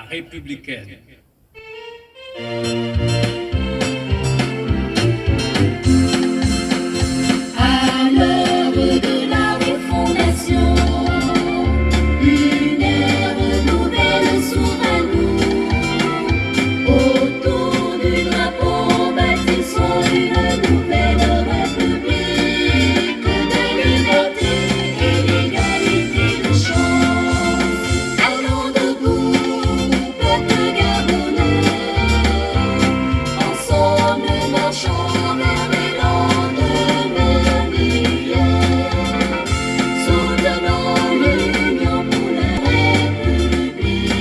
républicaine. À l'heure de la refondation, une ère nouvelle s'ouvre à nous. Autour du drapeau bâtissons une nouvelle république de liberté et d'égalité de chance. Allons debout, peuple gabonais, ensemble marchons vers les lendemains meilleurs. Soutenons l'union pour la République.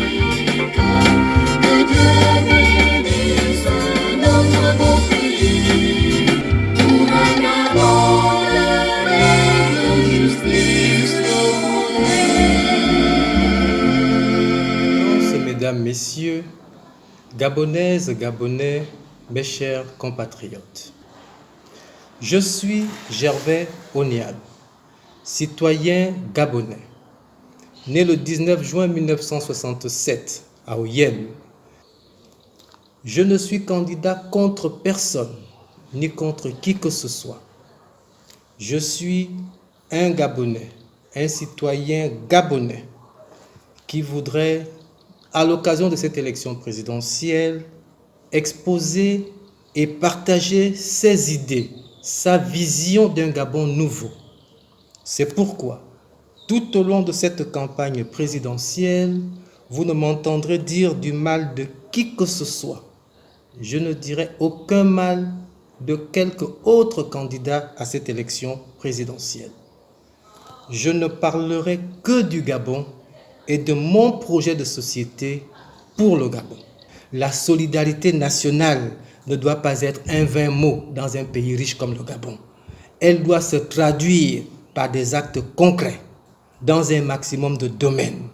Que Dieu bénisse notre beau pays. Pour un Gabon de paix, de justice, Mesdames, Messieurs, Gabonaises, Gabonais, mes chers compatriotes. Je suis Gervais Onial, citoyen gabonais, né le 19 juin 1967 à Oyem. Je ne suis candidat contre personne, ni contre qui que ce soit. Je suis un Gabonais, un citoyen gabonais qui voudrait, à l'occasion de cette élection présidentielle, exposer et partager ses idées, sa vision d'un Gabon nouveau. C'est pourquoi, tout au long de cette campagne présidentielle, vous ne m'entendrez dire du mal de qui que ce soit. Je ne dirai aucun mal de quelque autre candidat à cette élection présidentielle. Je ne parlerai que du Gabon et de mon projet de société pour le Gabon. La solidarité nationale ne doit pas être un vain mot dans un pays riche comme le Gabon. Elle doit se traduire par des actes concrets dans un maximum de domaines.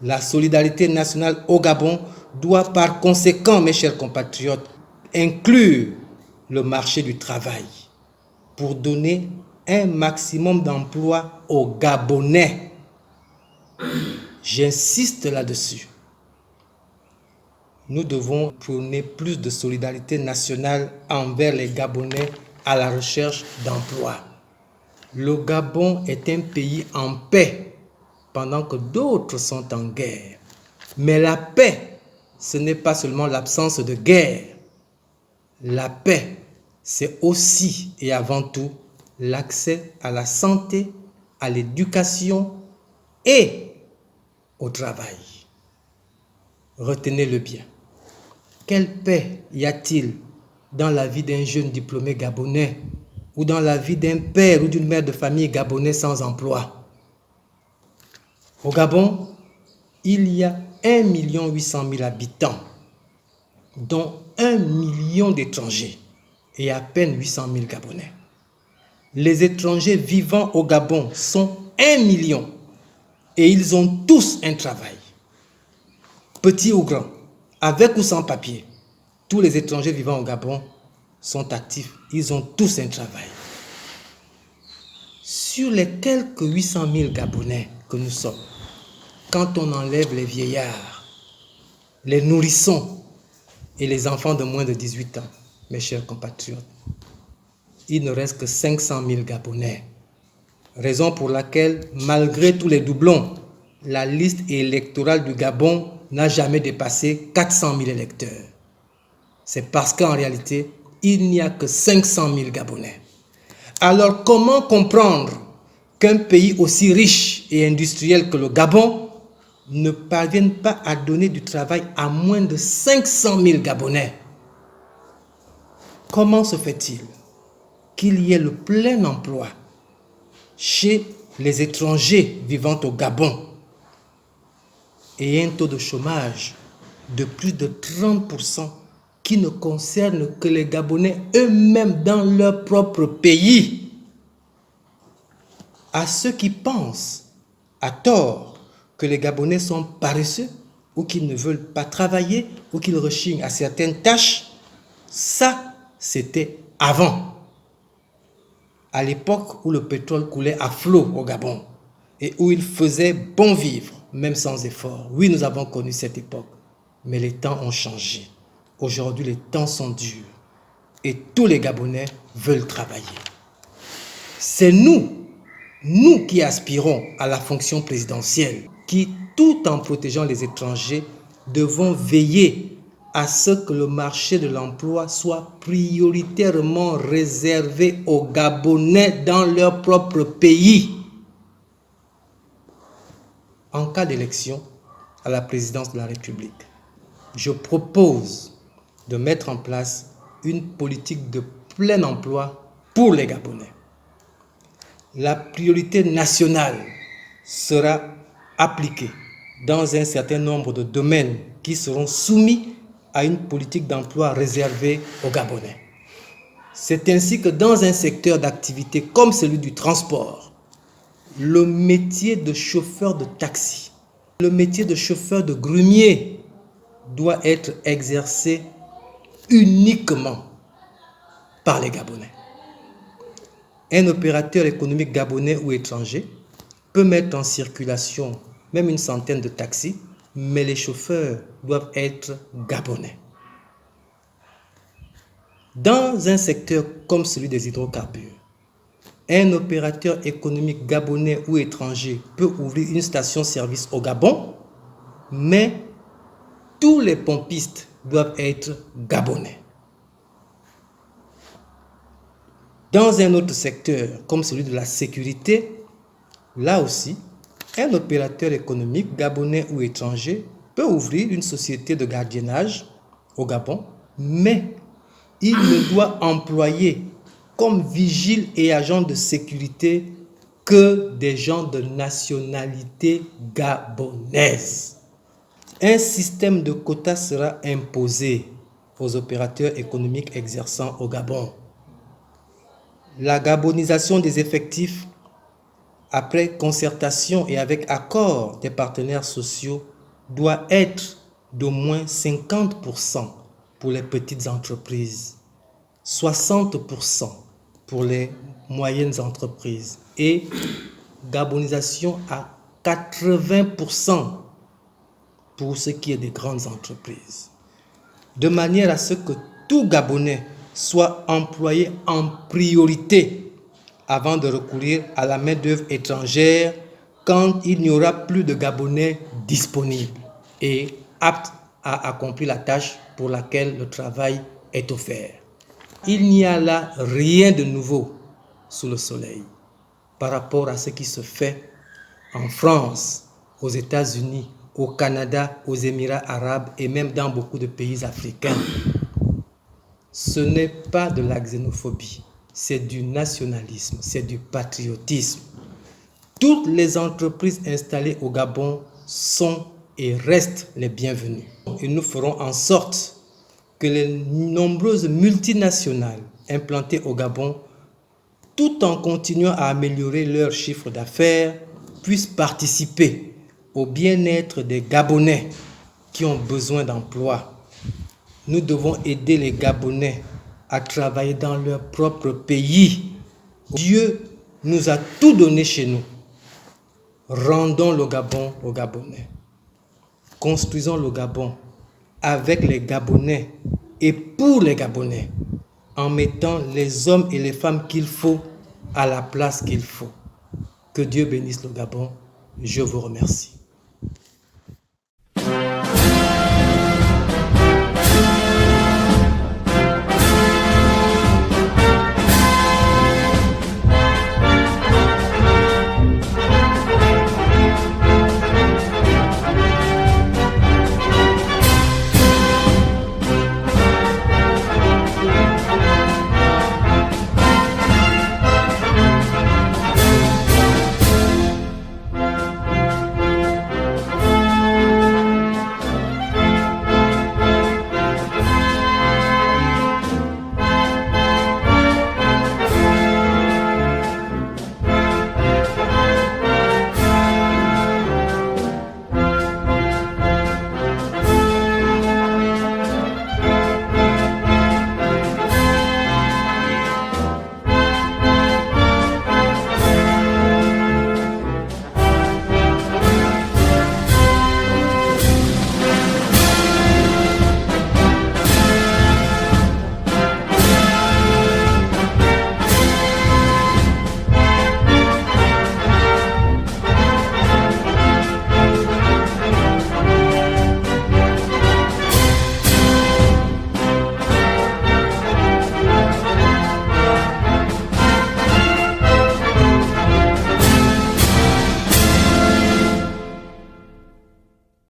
La solidarité nationale au Gabon doit par conséquent, mes chers compatriotes, inclure le marché du travail pour donner un maximum d'emplois aux Gabonais. J'insiste là-dessus. Nous devons prôner plus de solidarité nationale envers les Gabonais à la recherche d'emploi. Le Gabon est un pays en paix pendant que d'autres sont en guerre. Mais la paix, ce n'est pas seulement l'absence de guerre. La paix, c'est aussi et avant tout l'accès à la santé, à l'éducation et au travail. Retenez-le bien. Quelle paix y a-t-il dans la vie d'un jeune diplômé gabonais ou dans la vie d'un père ou d'une mère de famille gabonais sans emploi? Au Gabon, il y a 1 800 000 habitants, dont 1 million d'étrangers et à peine 800 000 Gabonais. Les étrangers vivant au Gabon sont 1 million et ils ont tous un travail. Petit ou grand, avec ou sans papier, tous les étrangers vivant au Gabon sont actifs. Ils ont tous un travail. Sur les quelques 800 000 Gabonais que nous sommes, quand on enlève les vieillards, les nourrissons et les enfants de moins de 18 ans, mes chers compatriotes, il ne reste que 500 000 Gabonais. Raison pour laquelle, malgré tous les doublons, la liste électorale du Gabon n'a jamais dépassé 400 000 électeurs. C'est parce qu'en réalité, il n'y a que 500 000 Gabonais. Alors comment comprendre qu'un pays aussi riche et industriel que le Gabon ne parvienne pas à donner du travail à moins de 500 000 Gabonais? Comment se fait-il qu'il y ait le plein emploi chez les étrangers vivant au Gabon et un taux de chômage de plus de 30% qui ne concerne que les Gabonais eux-mêmes dans leur propre pays? À ceux qui pensent, à tort, que les Gabonais sont paresseux ou qu'ils ne veulent pas travailler ou qu'ils rechignent à certaines tâches, ça, c'était avant. À l'époque où le pétrole coulait à flot au Gabon et où il faisait bon vivre, même sans effort. Oui, nous avons connu cette époque. mais les temps ont changé. Aujourd'hui, les temps sont durs et tous les Gabonais veulent travailler. C'est nous qui aspirons à la fonction présidentielle, qui, tout en protégeant les étrangers, devons veiller à ce que le marché de l'emploi soit prioritairement réservé aux Gabonais dans leur propre pays. En cas d'élection à la présidence de la République, je propose de mettre en place une politique de plein emploi pour les Gabonais. La priorité nationale sera appliquée dans un certain nombre de domaines qui seront soumis à une politique d'emploi réservée aux Gabonais. C'est ainsi que dans un secteur d'activité comme celui du transport, le métier de chauffeur de taxi, le métier de chauffeur de grumier doit être exercé uniquement par les Gabonais. Un opérateur économique gabonais ou étranger peut mettre en circulation même une centaine de taxis, mais les chauffeurs doivent être gabonais. Dans un secteur comme celui des hydrocarbures, un opérateur économique gabonais ou étranger peut ouvrir une station-service au Gabon, mais tous les pompistes doivent être gabonais. Dans un autre secteur, comme celui de la sécurité, là aussi, un opérateur économique gabonais ou étranger peut ouvrir une société de gardiennage au Gabon, mais il ne doit employer comme vigile et agent de sécurité que des gens de nationalité gabonaise. Un système de quotas sera imposé aux opérateurs économiques exerçant au Gabon. La gabonisation des effectifs, après concertation et avec accord des partenaires sociaux, doit être d'au moins 50% pour les petites entreprises, 60% pour les moyennes entreprises et gabonisation à 80% pour ce qui est des grandes entreprises, de manière à ce que tout Gabonais soit employé en priorité avant de recourir à la main-d'œuvre étrangère quand il n'y aura plus de Gabonais disponibles et aptes à accomplir la tâche pour laquelle le travail est offert. Il n'y a là rien de nouveau sous le soleil par rapport à ce qui se fait en France, aux États-Unis, au Canada, aux Émirats arabes et même dans beaucoup de pays africains. Ce n'est pas de la xénophobie, c'est du nationalisme, c'est du patriotisme. Toutes les entreprises installées au Gabon sont et restent les bienvenues. Et nous ferons en sorte que les nombreuses multinationales implantées au Gabon, tout en continuant à améliorer leur chiffre d'affaires, puissent participer au bien-être des Gabonais qui ont besoin d'emploi. Nous devons aider les Gabonais à travailler dans leur propre pays. Dieu nous a tout donné chez nous. Rendons le Gabon aux Gabonais. Construisons le Gabon avec les Gabonais et pour les Gabonais, en mettant les hommes et les femmes qu'il faut à la place qu'il faut. Que Dieu bénisse le Gabon. Je vous remercie.